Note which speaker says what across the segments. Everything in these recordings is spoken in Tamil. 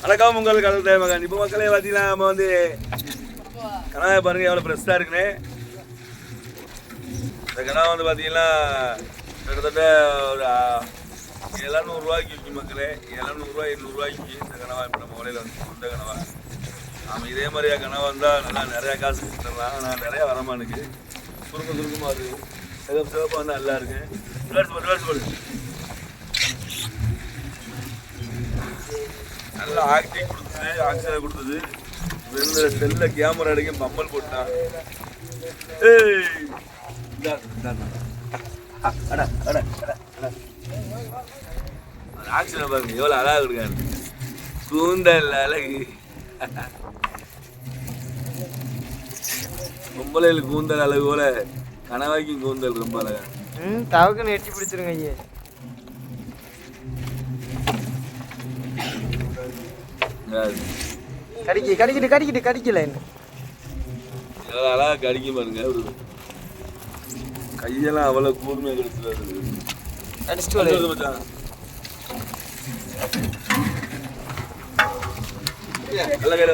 Speaker 1: வணக்கம் உங்கள் கடல் தேவை மகன். இப்போ மக்களே பார்த்தீங்கன்னா நம்ம வந்து கனவை பாருங்க எவ்வளோ ஃப்ரெஷ்ஷாக இருக்குன்னு. இந்த கனவை வந்து பார்த்தீங்கன்னா கிட்டத்தட்ட ஒரு 700 ரூபாய்க்கு விற்கும் மக்களே. 700 800 இந்த கனவா இப்போ நம்ம வலையில் வந்து இந்த கனவா. நாம் இதே மாதிரியா கனவா வந்தால் நல்லா நிறையா காசு கொடுத்துடலாம். ஆனால் நிறையா வரமானுக்கு சுருக்கமாக இருக்குது. சிவப்பாக வந்து நல்லா இருக்கு. நல்ல ஆக்டிங் கொடுத்தது, ஆக்சிஜன் கொடுத்தது. வெளில செல்ல கேமரா அடிக்க பம்பல் போட்டான். ஆக்சிஜன் பாருங்க எவ்வளோ அழகா இருக்காரு. கூந்தல் அழகு. பொம்பளையில் கூந்தல் அழகு போல கனவாய்க்கும் கூந்தல் ரொம்ப அழகா.
Speaker 2: தவக்குன்னு எட்டி பிடிச்சிருங்க ஐயா. கடிக்கல
Speaker 1: எவ்வளோ அழகா கடிக்க பாருங்க. ஒரு கையெல்லாம் அவ்வளோ கூர்மையாக கிடைச்சிடாது.
Speaker 2: அடிச்சுட்டு
Speaker 1: மச்சான் நல்ல கையில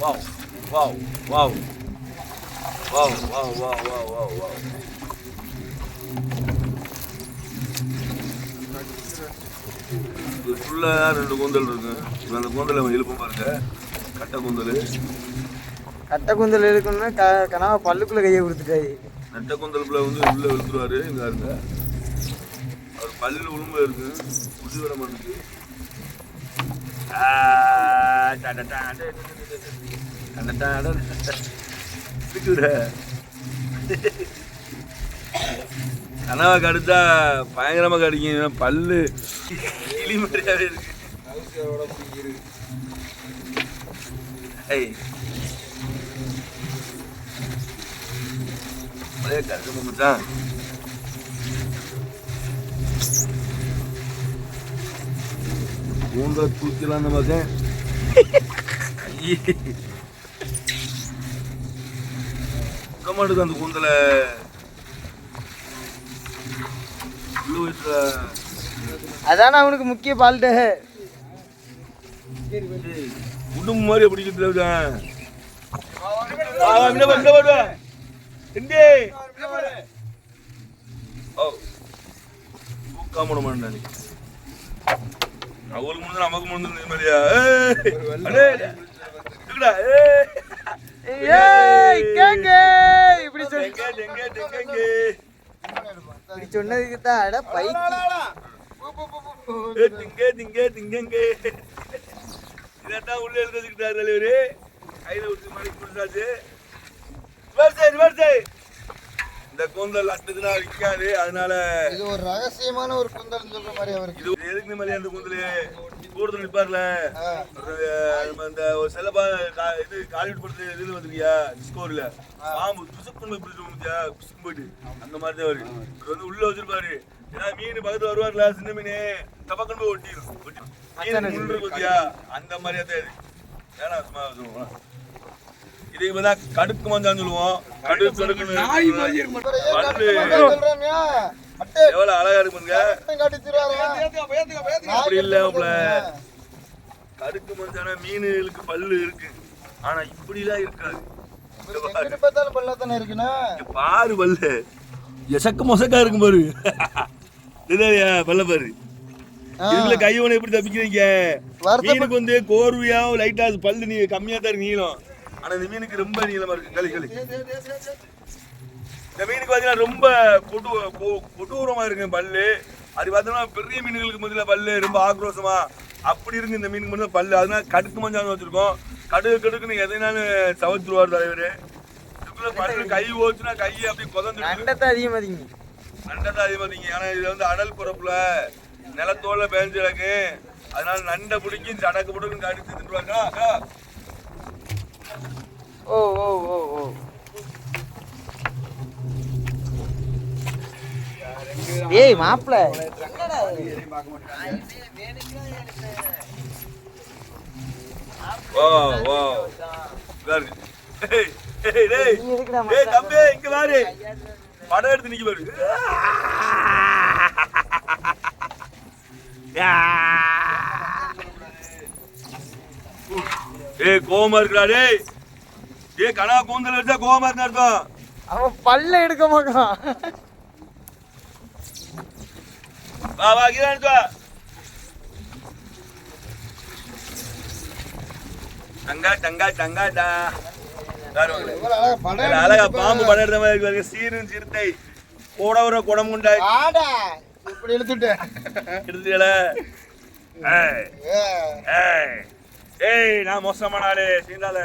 Speaker 1: wow wow wow wow wow wow wow wow wow. இது ஃபுல்லாக 2 கூந்தல் இருக்கு. அந்த கூந்தல் அவன் இழுப்பும் பாருங்க. கட்டை
Speaker 2: கூந்தல் இழுக்கணும்னா கனவா பல்லுக்குள்ள கையை கொடுத்துட்டாரு.
Speaker 1: நெட்டை கூந்தலுக்குள்ள வந்து உள்ள இழுத்துருவாரு. இங்க இருங்க அவர் பல்லு உளும்பு இருக்கு. குடி வர மாட்டேங்குது. கனவா கடிச்சா பயங்கரமா கடிக்கும். பல்லு கிளி மாதிரியாவே இருக்கு. கருமச்சான் கூந்தல தூக்கலாம். அந்த மகன் மாட்டுக்கு அந்த கூந்தல
Speaker 2: அதான அவனுக்கு முக்கிய பால்ட்டு.
Speaker 1: உடும்பு மாதிரி பிடிக்கிறது. அவளுக்கு முடிஞ்சு நமக்கு முடிஞ்சு மாதிரியா.
Speaker 2: இப்படி சொன்னதுக்கு தான்
Speaker 1: இதான் உள்ள எழுதிக்கிட்டாரு தலைவரு. கையில விட்டு மணிக்கு முடிச்சாச்சு. இந்த கூந்தல் அட்டுதுன்னா விற்காது. அதனால
Speaker 2: இது ஒரு ரகசியமான ஒரு கூந்தல் சொல்ற மாதிரி அவருக்கு.
Speaker 1: இது எதுக்கு மாதிரி அந்த கூந்தல் கூடுதல் நிற்பார்ல. இந்த ஒரு செலப்பா இது காலிவுட் படத்துல இதுல வந்துருக்கியா டிஸ்கோர்ல பாம்பு புசுக்குன்னு போய் புசுக்கு போயிட்டு அந்த மாதிரி தான் வரும். இவர் வந்து உள்ள வச்சிருப்பாரு. ஏன்னா மீன் பக்கத்துல வருவார்ல சின்ன மீன் தப்பக்கன்னு போய் ஒட்டிடும். மீன் முள்ளு பத்தியா அந்த மாதிரியா தான் இது. ஏன்னா சும்மா சொல்லுவோம். இதுக்கு பார்த்தா கடுக்கு மஞ்சான்னு சொல்லுவோம். கடுக்கு எவ்வளவு அழகா இருக்குங்க. அப்படி இல்ல கடுக்கு மஞ்சான மீனுக்கு பல்லு இருக்கு. ஆனா இப்படி எல்லாம் இருக்காது. பாரு பல்லு எசக்க மொசக்கா இருக்கும் பாரு. பல்ல பாரு. இதுல கையோட எப்படி தப்பிக்கிறீங்க. மீனுக்கு வந்து கோர்வையாவும் லைட்டா பல்லு நீ கம்மியா தான் இருக்கு நீளம். ஆனா இந்த மீனுக்கு ரொம்ப நீளமா இருக்கு. களி இந்த மீனுக்கு பாத்தீங்கன்னா ரொம்ப கொடூரமா இருக்கு பல்லு. அது பார்த்தோம்னா பெரிய மீன்களுக்கு முதல்ல பல்லு ரொம்ப ஆக்ரோஷமா அப்படி இருக்கு. இந்த மீனுக்கு முதல்ல பல்லு. அதனால கடுக்கு மஞ்சான்னு வச்சிருக்கோம். கடுக்குன்னு எதைனாலும் சவத்துருவார் தலைவர். இதுக்குள்ள பல்லு கை ஓச்சுன்னா கையை அப்படி கொதந்து
Speaker 2: நண்டத்தை அதிகமாதிங்க.
Speaker 1: ஆனா இது வந்து அடல் பொறப்புல நிலத்தோட பேஞ்சு கிடக்கு. அதனால நண்டை பிடிக்கும் சடக்கு புடக்குன்னு கடிச்சு திட்டுவாங்க.
Speaker 2: ஓ ஓ ஓ ஓ ஏய் மாப்ள என்னடா
Speaker 1: வா வா பாரு. ஏய் தம்பி இங்க பாரு. படம் எடுத்து நிக்க பாரு. ஏய் கோவமா இருக்கா டேய்? ஏய் கனா கூந்தல் எடுத்தா கோவமா இருந்தா அர்த்தம்.
Speaker 2: அவன் பல்ல எடுக்க மாட்டான்.
Speaker 1: வா வா கீழ எடுத்து வா. தங்கா தங்கா தங்காடா. அழகா பாம்பு படம் எடுத்த மாதிரி இருக்கு. சீரும் சிறுத்தை கூட ஒரு குடம் உண்டாய்.
Speaker 2: ஆடா இப்படி எடுத்துட்டேன்.
Speaker 1: எடுத்துட்டல. ஏய் நான் மோசமான ஆளு சீந்தால.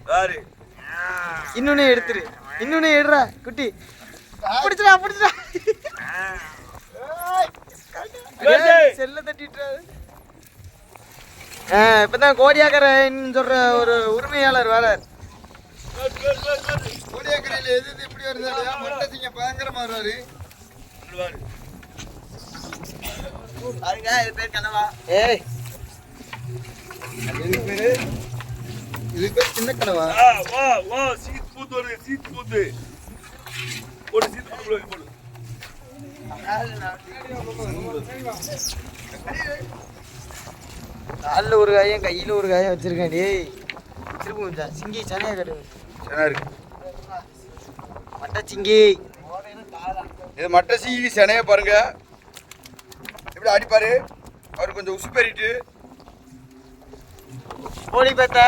Speaker 1: பாரு.
Speaker 2: இன்னொன்னு எடுத்துரு. இன்னொன்னு எடுறா குட்டி. பிடிச்சடா பிடிச்சடா. செல்ல தட்டிட்டு. இப்பதான் கோடியாக்கரைன்னு சொல்ற ஒரு உரிமையாளர் வரார். கோடியாக்கரையில எது இப்படி வருது? மொட்டை சிங்கம் பயங்கரமா வருவாரு. இது பேர் கனவா? ஏய் இது பேர் சின்ன கனவா?
Speaker 1: வா வா சீத் பூத்து வருது. சீத் பூத்து போடு. சீத் பூத்து போடு.
Speaker 2: காலில் ஒரு காயம் கையில் ஒரு காயம் வச்சிருக்கேன். டேய் திரும்ப சிங்கி சனையா கட்டு.
Speaker 1: சனா இருக்கு.
Speaker 2: மட்டை சிங்கி.
Speaker 1: இது மட்டை சிங்கி சனைய பாருங்க. எப்படி அடிப்பாரு. அவர் கொஞ்சம் உசு பெறிட்டு.
Speaker 2: கோழி பேத்த.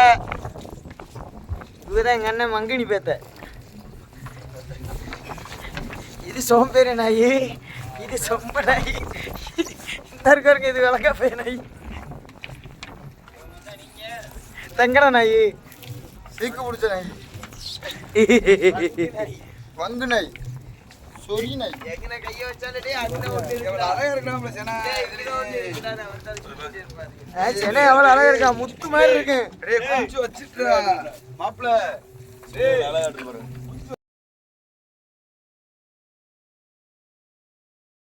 Speaker 2: இதுதான் எங்க அண்ணன் மங்கினி பேத்த. இது சோம்பேறி நாய். இது சொம்ப நாய். இந்த இருக்க இது விளக்கா பே நாய். தங்கட நாய். சீக்கு பிடிச்ச நாய். வங்கு நாய். சொரி நாய். எங்கன கைய வச்சாலே அந்த ஒட்டு இருக்கு. அழகா இருக்கலாம்ல சேனா. சேனா எவ்வளவு அழகா இருக்கா. முத்து மாதிரி இருக்கு.
Speaker 1: டேய் குச்சி வச்சிட்டா மாப்ள. டேய் அழகா இருக்கு பாருங்க.